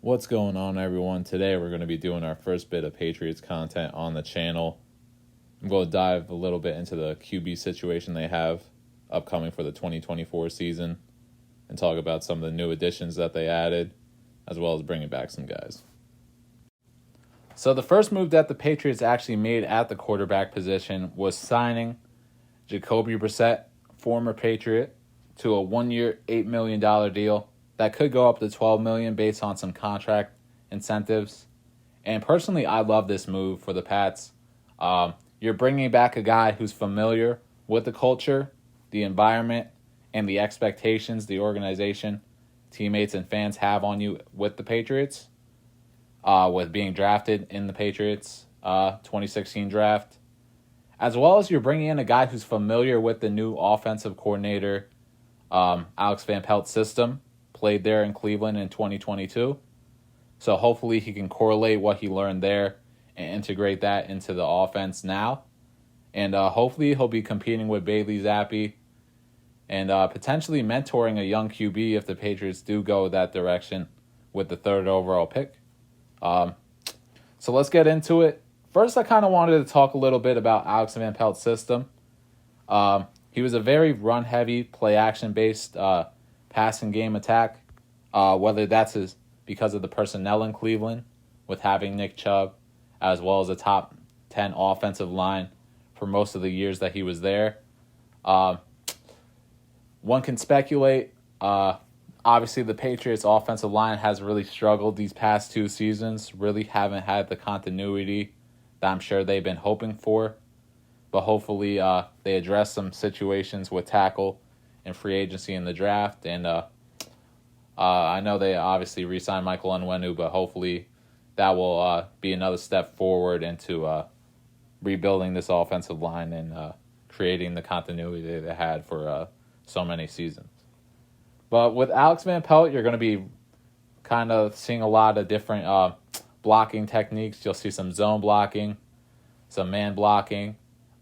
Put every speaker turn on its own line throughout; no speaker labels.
What's going on, everyone? Today we're going to be doing our first bit of Patriots content on the channel. I'm going to dive a little bit into the QB situation they have upcoming for the 2024 season and talk about some of the new additions that they added, as well as bringing back some guys. So the first move that the Patriots actually made at the quarterback position was signing Jacoby Brissett, former Patriot, to a 1-year, $8 million deal that could go up to $12 million based on some contract incentives. And personally, I love this move for the Pats. You're bringing back a guy who's familiar with the culture, the environment, and the expectations the organization, teammates, and fans have on you with the Patriots, with being drafted in the Patriots 2016 draft. As well as you're bringing in a guy who's familiar with the new offensive coordinator, Alex Van Pelt's system, played there in Cleveland in 2022. So hopefully he can correlate what he learned there and integrate that into the offense now. And hopefully he'll be competing with Bailey Zappi and potentially mentoring a young QB if the Patriots do go that direction with the third overall pick. So let's get into it. First, I kind of wanted to talk a little bit about Alex Van Pelt's system. He was a very run-heavy, play-action-based passing game attack, whether that's because of the personnel in Cleveland with having Nick Chubb, as well as a top 10 offensive line for most of the years that he was there. One can speculate. Obviously, the Patriots' offensive line has really struggled these past 2 seasons, really haven't had the continuity that I'm sure they've been hoping for. But hopefully they address some situations with tackle and free agency in the draft. And I know they obviously re-signed Michael Onwenu, but hopefully that will be another step forward into rebuilding this offensive line and creating the continuity they had for so many seasons. But with Alex Van Pelt, you're going to be kind of seeing a lot of different blocking techniques. You'll see some zone blocking, some man blocking,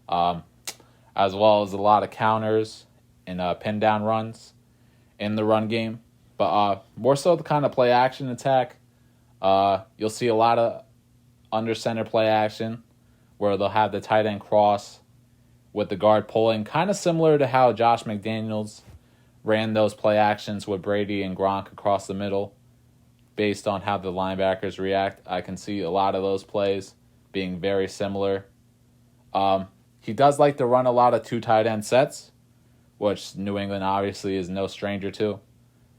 as well as a lot of counters and pin down runs in the run game. But more so the kind of play action attack. You'll see a lot of under center play action where they'll have the tight end cross with the guard pulling, kind of similar to how Josh McDaniels ran those play actions with Brady and Gronk across the middle. Based on how the linebackers react, I can see a lot of those plays being very similar. He does like to run a lot of 2 tight end sets, which New England obviously is no stranger to.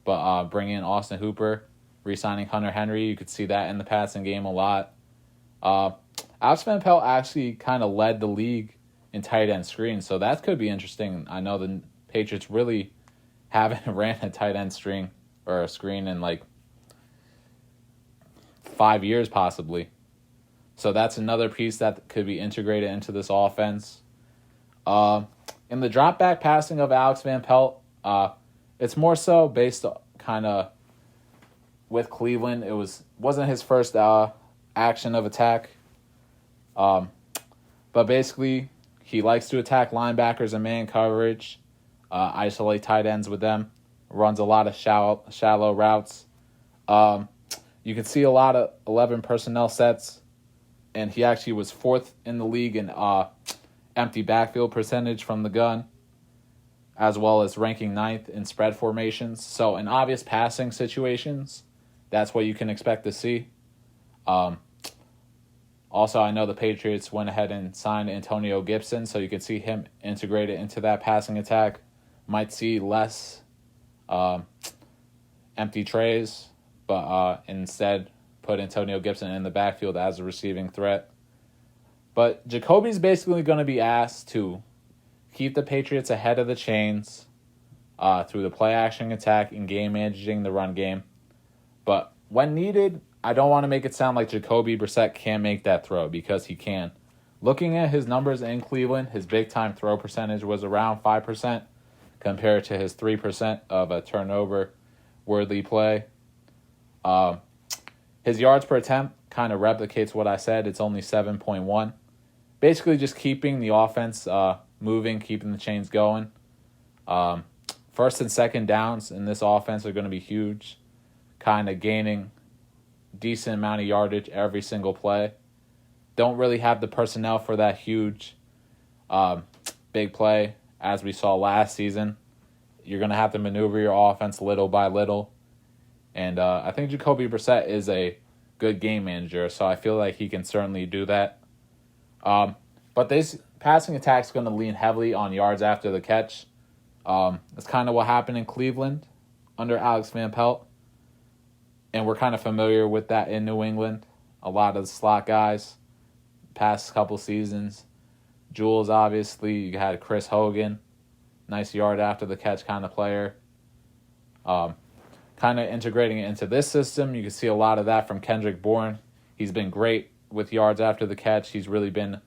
But bringing in Austin Hooper, re-signing Hunter Henry, you could see that in the passing game a lot. Alex Van Pelt actually kind of led the league in tight end screens, so that could be interesting. I know the Patriots really haven't ran a tight end screen or a screen in like 5 years possibly. So that's another piece that could be integrated into this offense. In the drop back passing of Alex Van Pelt, it's more so based kind of with Cleveland. It wasn't his first action of attack. But basically, he likes to attack linebackers and man coverage, isolate tight ends with them, runs a lot of shallow routes. You can see a lot of 11 personnel sets, and he actually was 4th in the league in empty backfield percentage from the gun, as well as ranking 9th in spread formations. So in obvious passing situations, that's what you can expect to see. Also, I know the Patriots went ahead and signed Antonio Gibson, so you can see him integrated into that passing attack. Might see less empty trays, but instead put Antonio Gibson in the backfield as a receiving threat. But Jacoby's basically going to be asked to keep the Patriots ahead of the chains through the play-action attack and game managing the run game. But when needed, I don't want to make it sound like Jacoby Brissett can't make that throw, because he can. Looking at his numbers in Cleveland, his big-time throw percentage was around 5% compared to his 3% of a turnover-worthy play. His yards per attempt kind of replicates what I said. It's only 7.1. Basically just keeping the offense moving, keeping the chains going. First and second downs in this offense are going to be huge. Kind of gaining decent amount of yardage every single play. Don't really have the personnel for that huge big play as we saw last season. You're going to have to maneuver your offense little by little. And I think Jacoby Brissett is a good game manager, so I feel like he can certainly do that. But this passing attack is going to lean heavily on yards after the catch. That's kind of what happened in Cleveland under Alex Van Pelt. And we're kind of familiar with that in New England. A lot of the slot guys past couple seasons. Jules, obviously. You had Chris Hogan. Nice yard after the catch kind of player. Kind of integrating it into this system. You can see a lot of that from Kendrick Bourne. He's been great with yards after the catch. He's really been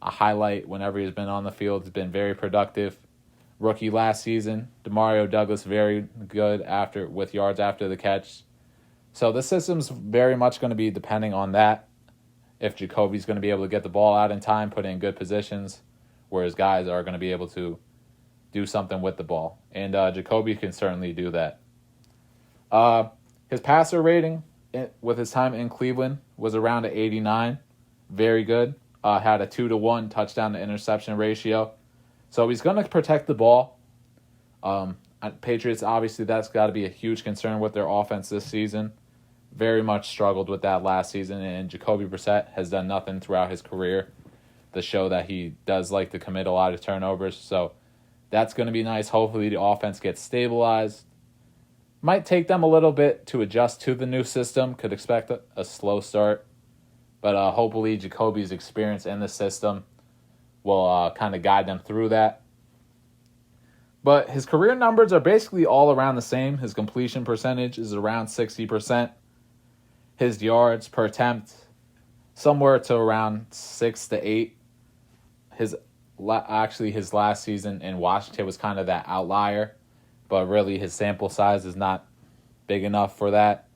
a highlight whenever he's been on the field. He's been very productive. Rookie last season, Demario Douglas, very good with yards after the catch. So the system's very much going to be depending on that. If Jacoby's going to be able to get the ball out in time, put it in good positions, whereas guys are going to be able to do something with the ball. And Jacoby can certainly do that. His passer rating with his time in Cleveland was around an 89. Very good. Had a 2-to-1 touchdown to interception ratio. So he's going to protect the ball. Patriots, obviously, that's got to be a huge concern with their offense this season. Very much struggled with that last season, and Jacoby Brissett has done nothing throughout his career to show that he does like to commit a lot of turnovers. So that's going to be nice. Hopefully the offense gets stabilized. Might take them a little bit to adjust to the new system. Could expect a slow start. But hopefully Jacoby's experience in the system will kind of guide them through that. But his career numbers are basically all around the same. His completion percentage is around 60%. His yards per attempt, somewhere to around 6 to 8. His last season in Washington was kind of that outlier. But really his sample size is not big enough for that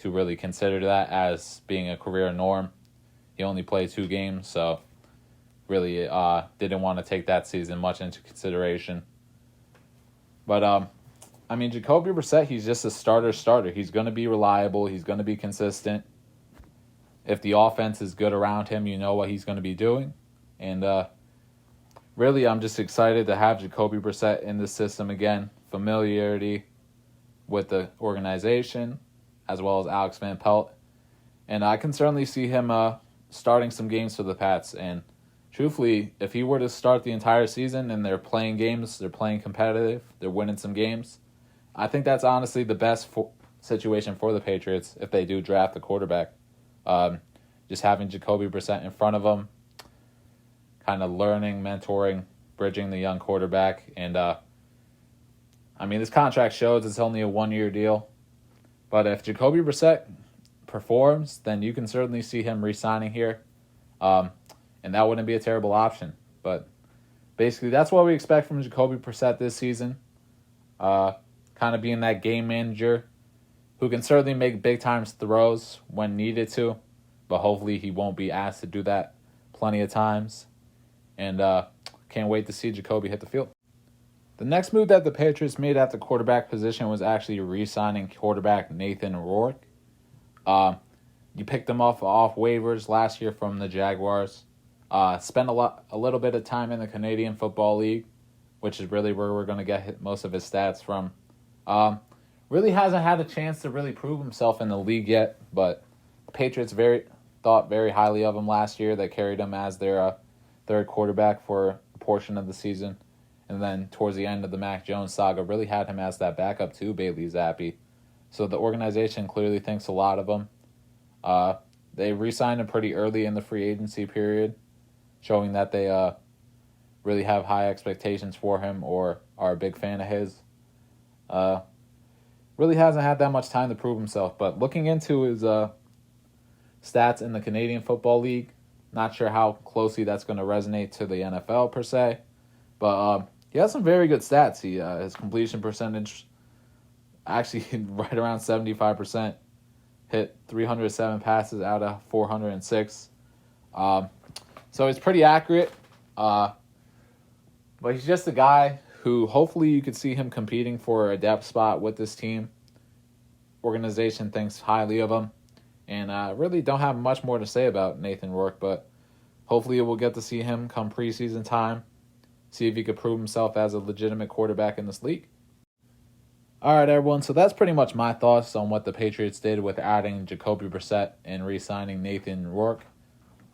to really consider that as being a career norm. He only played 2 games, so really didn't want to take that season much into consideration. But, Jacoby Brissett, he's just a starter. He's going to be reliable. He's going to be consistent. If the offense is good around him, you know what he's going to be doing. And really, I'm just excited to have Jacoby Brissett in the system again. Familiarity with the organization, as well as Alex Van Pelt. And I can certainly see him starting some games for the Pats. And truthfully, if he were to start the entire season and they're playing games, they're playing competitive, they're winning some games, I think that's honestly the best situation for the Patriots if they do draft the quarterback. Just having Jacoby Brissett in front of them, kind of learning, mentoring, bridging the young quarterback. And, this contract shows it's only a 1-year deal. But if Jacoby Brissett performs, then you can certainly see him re-signing here. And that wouldn't be a terrible option. But basically, that's what we expect from Jacoby Brissett this season. Kind of being that game manager who can certainly make big-time throws when needed to. But hopefully he won't be asked to do that plenty of times. And can't wait to see Jacoby hit the field. The next move that the Patriots made at the quarterback position was actually re-signing quarterback Nathan Rourke. You picked him off waivers last year from the Jaguars. Spent a little bit of time in the Canadian Football League, which is really where we're going to get most of his stats from. Really hasn't had a chance to really prove himself in the league yet, but the Patriots thought very highly of him last year. They carried him as their third quarterback for a portion of the season. And then towards the end of the Mac Jones saga, really had him as that backup to Bailey Zappi. So the organization clearly thinks a lot of him. They re-signed him pretty early in the free agency period, showing that they really have high expectations for him or are a big fan of his. Really hasn't had that much time to prove himself, but looking into his stats in the Canadian Football League, not sure how closely that's going to resonate to the NFL per se, but he has some very good stats. His completion percentage actually right around 75%, hit 307 passes out of 406. So he's pretty accurate, but he's just a guy who hopefully you could see him competing for a depth spot with this team. Organization thinks highly of him, And I really don't have much more to say about Nathan Rourke, but hopefully we'll get to see him come preseason time, see if he could prove himself as a legitimate quarterback in this league. All right, everyone, so that's pretty much my thoughts on what the Patriots did with adding Jacoby Brissett and re-signing Nathan Rourke.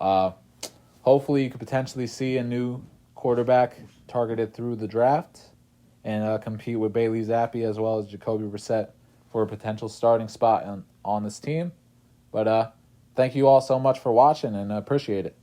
Hopefully you could potentially see a new quarterback targeted through the draft and compete with Bailey Zappi as well as Jacoby Brissett for a potential starting spot on this team. But thank you all so much for watching, and I appreciate it.